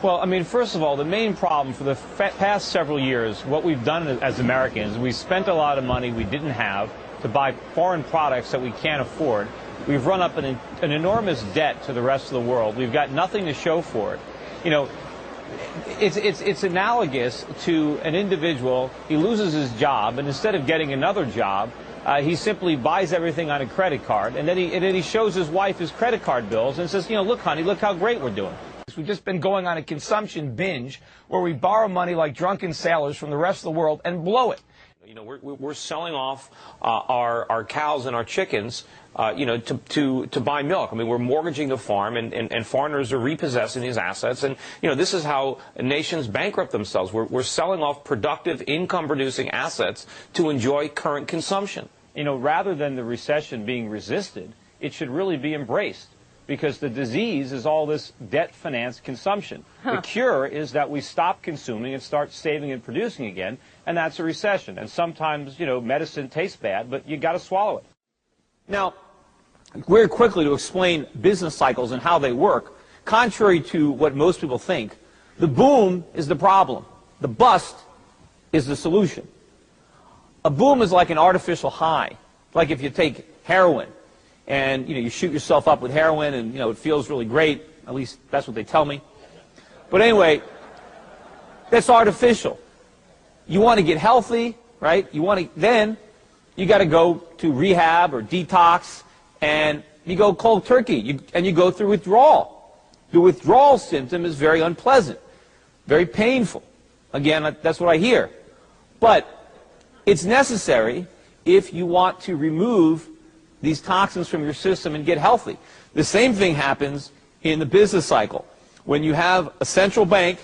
Well, I mean, first of all, the main problem for the past several years, what we've done as Americans, we spent a lot of money we didn't have to buy foreign products that we can't afford. We've run up an enormous debt to the rest of the world. We've got nothing to show for it. You know, it's analogous to an individual. He loses his job, and instead of getting another job, he simply buys everything on a credit card, and then he shows his wife his credit card bills and says, you know, look, honey, look how great we're doing. We've just been going on a consumption binge where we borrow money like drunken sailors from the rest of the world and blow it. You know, we're selling off our cows and our chickens, you know, to buy milk. I mean, we're mortgaging the farm, and foreigners are repossessing these assets. And, you know, this is how nations bankrupt themselves. We're selling off productive, income-producing assets to enjoy current consumption. You know, rather than the recession being resisted, it should really be embraced, because the disease is all this debt-financed consumption. The cure is that we stop consuming and start saving and producing again, and that's a recession. And sometimes, you know, medicine tastes bad, but you got to swallow it. Now, very quickly to explain business cycles and how they work, contrary to what most people think, the boom is the problem. The bust is the solution. A boom is like an artificial high, like if you take heroin and, you know, you shoot yourself up with heroin and, you know, it feels really great. At least that's what they tell me. But anyway, that's artificial. You want to get healthy, right? Then you got to go to rehab or detox, and you go cold turkey, and you go through withdrawal. The withdrawal symptom is very unpleasant, very painful. Again, that's what I hear. But it's necessary if you want to remove these toxins from your system and get healthy. The same thing happens in the business cycle. When you have a central bank,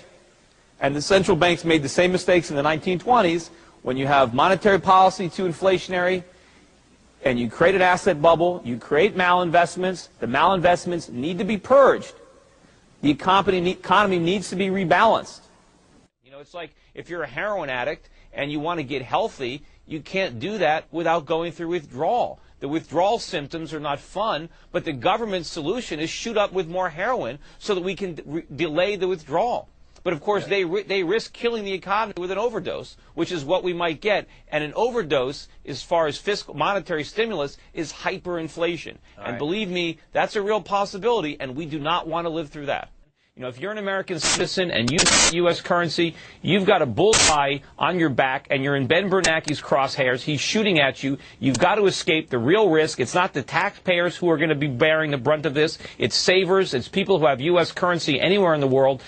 and the central banks made the same mistakes in the 1920s, when you have monetary policy too inflationary, and you create an asset bubble, you create malinvestments, the malinvestments need to be purged. The economy needs to be rebalanced. You know, it's like if you're a heroin addict and you want to get healthy, you can't do that without going through withdrawal. The withdrawal symptoms are not fun, but the government's solution is shoot up with more heroin so that we can delay the withdrawal. But of course, they risk killing the economy with an overdose, which is what we might get. And an overdose, as far as fiscal monetary stimulus, is hyperinflation. And believe me, that's a real possibility, and we do not want to live through that. You know, if you're an American citizen and you use U.S. currency, you've got a bullseye on your back, and you're in Ben Bernanke's crosshairs. He's shooting at you. You've got to escape the real risk. It's not the taxpayers who are going to be bearing the brunt of this. It's savers. It's people who have U.S. currency anywhere in the world.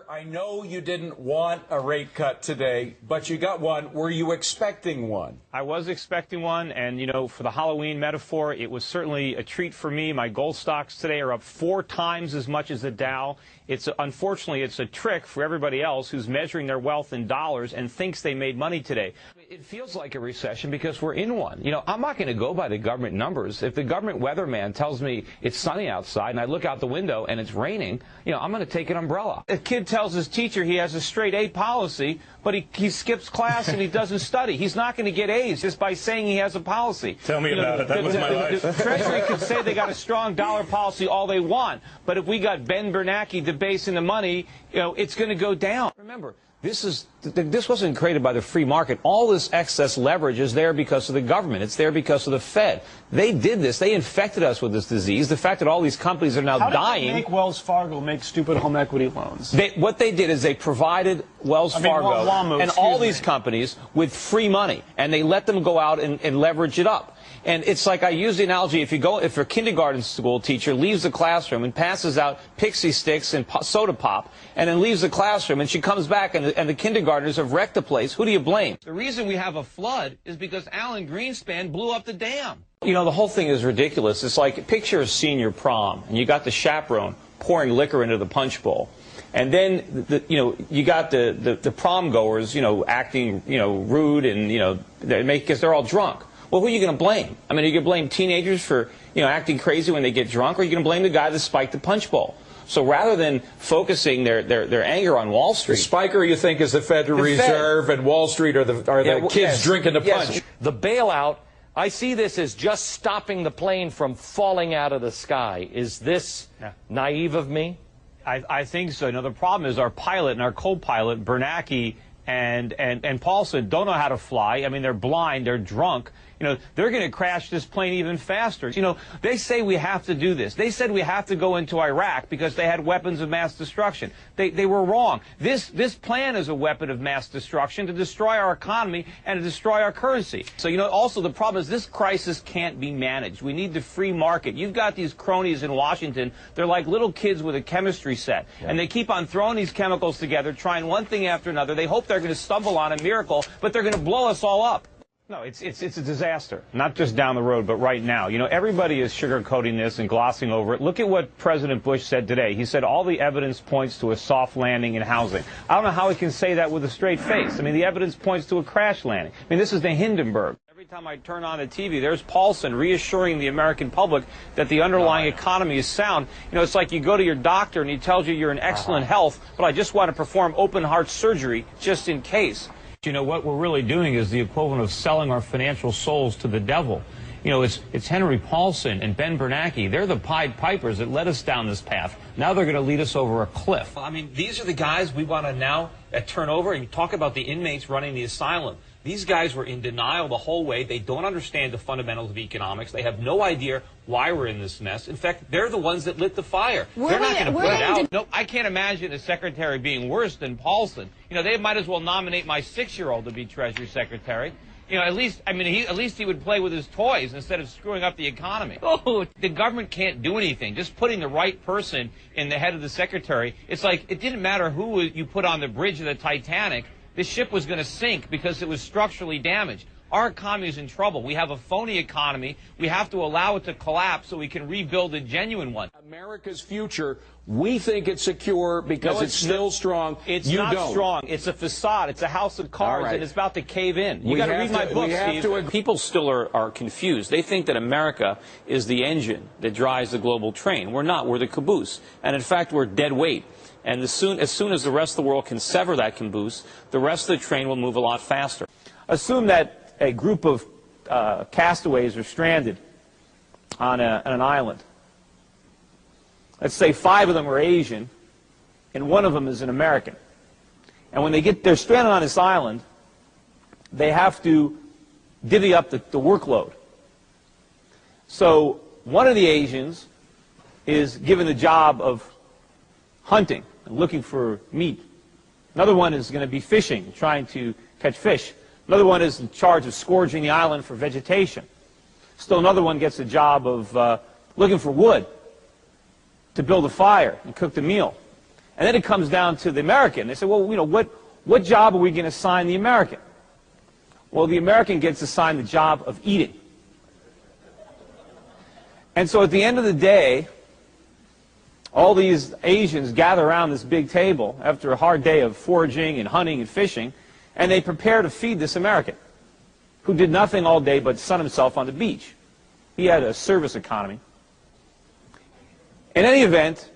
I know you didn't want a rate cut today, but you got one. Were you expecting one? I was expecting one, and, you know, for the Halloween metaphor, it was certainly a treat for me. My gold stocks today are up 4 times as much as the Dow. Unfortunately, it's a trick for everybody else who's measuring their wealth in dollars and thinks they made money today. It feels like a recession because we're in one. You know, I'm not going to go by the government numbers. If the government weatherman tells me it's sunny outside and I look out the window and it's raining, you know, I'm going to take an umbrella. A kid tells his teacher he has a straight A policy, but he skips class and he doesn't study. He's not going to get A's just by saying he has a policy. Tell me about it. That was my life. The Treasury could say they got a strong dollar policy all they want, but if we got Ben Bernanke debasing the money, you know, it's going to go down. Remember, this wasn't created by the free market. All this excess leverage is there because of the government. It's there because of the Fed. They did this. They infected us with this disease. The fact that all these companies are now dying. How did they make Wells Fargo make stupid home equity loans? What they did is they provided Wells Fargo and all these companies with free money, and they let them go out and leverage it up. And it's like I use the analogy, if a kindergarten school teacher leaves the classroom and passes out pixie sticks and soda pop, and then leaves the classroom, and she comes back and the kindergartners have wrecked the place, who do you blame? The reason we have a flood is because Alan Greenspan blew up the dam. You know, the whole thing is ridiculous. It's like, picture a senior prom, and you got the chaperone pouring liquor into the punch bowl. And then, you got the prom goers, acting, rude and, because they're all drunk. Well, who are you going to blame? I mean, are you going to blame teenagers for, acting crazy when they get drunk, or are you going to blame the guy that spiked the punch bowl? So rather than focusing their anger on Wall Street, the spiker, you think, is the Federal Reserve, and Wall Street are the kids drinking the punch. The bailout, I see this as just stopping the plane from falling out of the sky. Is this naive of me? I think so. The problem is our pilot and our co-pilot, Bernanke and Paulson, don't know how to fly. I mean, they're blind, they're drunk. They're going to crash this plane even faster. They say we have to do this. They said we have to go into Iraq because they had weapons of mass destruction. They were wrong. This plan is a weapon of mass destruction to destroy our economy and to destroy our currency. So, also the problem is this crisis can't be managed. We need the free market. You've got these cronies in Washington. They're like little kids with a chemistry set. Yeah. And they keep on throwing these chemicals together, trying one thing after another. They hope they're going to stumble on a miracle, but they're going to blow us all up. No, it's a disaster, not just down the road, but right now. Everybody is sugarcoating this and glossing over it. Look at what President Bush said today. He said all the evidence points to a soft landing in housing. I don't know how he can say that with a straight face. I mean, the evidence points to a crash landing. I mean, this is the Hindenburg. Every time I turn on the TV, there's Paulson reassuring the American public that the underlying economy is sound. It's like you go to your doctor and he tells you you're in excellent health, but I just want to perform open heart surgery just in case. What we're really doing is the equivalent of selling our financial souls to the devil. It's Henry Paulson and Ben Bernanke. They're the Pied Pipers that led us down this path. Now they're going to lead us over a cliff. I mean, these are the guys we want to now turn over and talk about the inmates running the asylum. These guys were in denial the whole way. They don't understand the fundamentals of economics. They have no idea why we're in this mess. In fact, they're the ones that lit the fire. They're not going to put it out. No, I can't imagine a secretary being worse than Paulson. They might as well nominate my 6-year-old to be Treasury Secretary. At least he would play with his toys instead of screwing up the economy. Oh, the government can't do anything. Just putting the right person in the head of the secretary, it's like it didn't matter who you put on the bridge of the Titanic. This ship was going to sink because it was structurally damaged. Our economy is in trouble. We have a phony economy. We have to allow it to collapse so we can rebuild a genuine one. America's future, we think it's secure because it's still strong. It's not strong. It's a facade. It's a house of cards, and it's about to cave in. You got to read my book, Steve. People still are confused. They think that America is the engine that drives the global train. We're not. We're the caboose. And in fact, we're dead weight. And as soon as the rest of the world can sever that caboose, the rest of the train will move a lot faster. Assume that a group of castaways are stranded on an island. Let's say 5 of them are Asian, and 1 of them is an American. And when they're stranded on this island, they have to divvy up the workload. So one of the Asians is given the job of hunting and looking for meat. Another one is going to be fishing, trying to catch fish. Another one is in charge of scourging the island for vegetation. Still another one gets the job of looking for wood to build a fire and cook the meal. And then it comes down to the American. They say, well, what job are we going to assign the American? Well, the American gets assigned the job of eating. And so at the end of the day, all these Asians gather around this big table after a hard day of foraging and hunting and fishing, and they prepare to feed this American, who did nothing all day but sun himself on the beach. He had a service economy. In any event,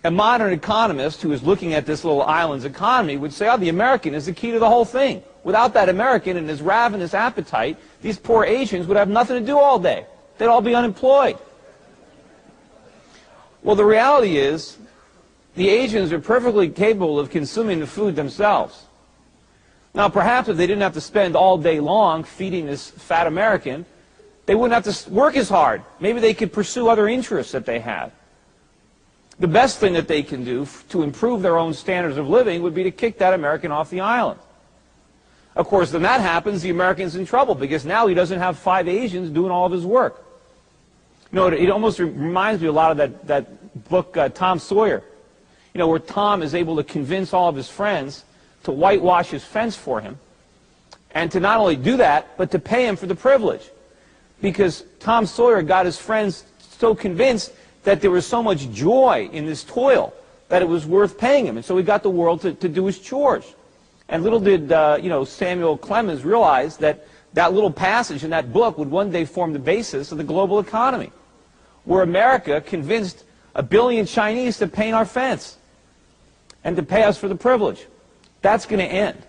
a modern economist who is looking at this little island's economy would say, oh, the American is the key to the whole thing. Without that American and his ravenous appetite, these poor Asians would have nothing to do all day. They'd all be unemployed. Well, the reality is, the Asians are perfectly capable of consuming the food themselves. Now, perhaps if they didn't have to spend all day long feeding this fat American, they wouldn't have to work as hard. Maybe they could pursue other interests that they had. The best thing that they can do to improve their own standards of living would be to kick that American off the island. Of course, when that happens, the American's in trouble, because now he doesn't have 5 Asians doing all of his work. It almost reminds me a lot of that book, Tom Sawyer, where Tom is able to convince all of his friends to whitewash his fence for him, and to not only do that, but to pay him for the privilege. Because Tom Sawyer got his friends so convinced that there was so much joy in this toil that it was worth paying him. And so he got the world to do his chores. And little did Samuel Clemens realize that that little passage in that book would one day form the basis of the global economy, where America convinced 1 billion Chinese to paint our fence and to pay us for the privilege. That's going to end.